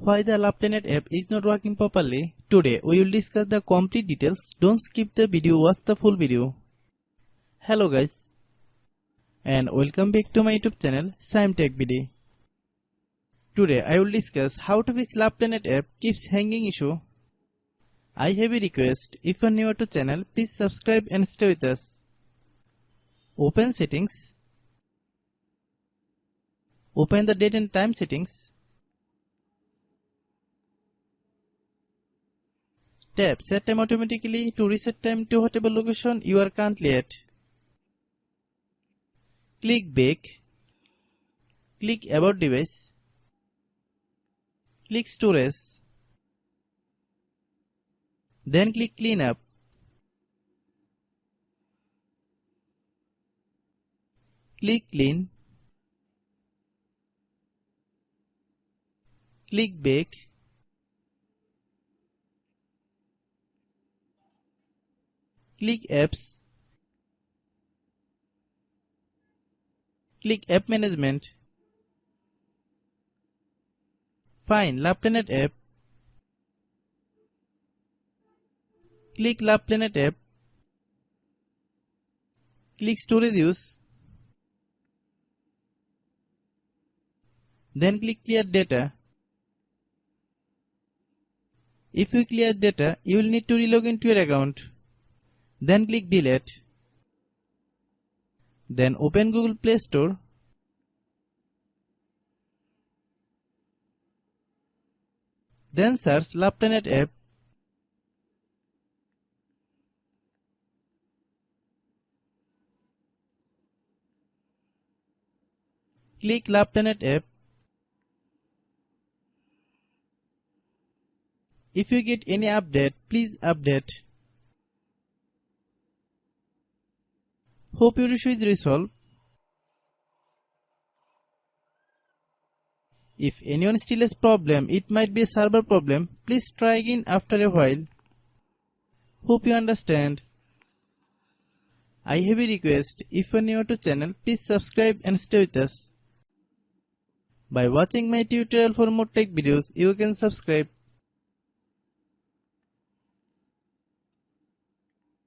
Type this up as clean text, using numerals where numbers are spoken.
Why the LovePlanet app is not working properly? Today we will discuss the complete details. Don't skip the video, watch the full video. Hello guys, and welcome back to my YouTube channel Shaem Tech Video. Today I will discuss how to fix LovePlanet app keeps hanging issue. I have a request. If you are new to channel, please subscribe and stay with us. Open settings. Open the date and time settings. Tap set time automatically to reset time to whatever location you are currently at. Click back. Click about device. Click storage. Then click clean up. Click clean. Click back. Click apps. Click app management. Find LovePlanet app. Click LovePlanet app. Click storage use. Then click clear data. If you clear data, you will need to relog into your account. Then click delete. Then open Google Play Store. Then search LovePlanet app. Click LovePlanet app. If you get any update, please update. Hope your issue is resolved. If anyone still has problem, it might be a server problem. Please try again after a while. Hope you understand. I have a request. If you are new to channel, please subscribe and stay with us. By watching my tutorial for more tech videos, you can subscribe.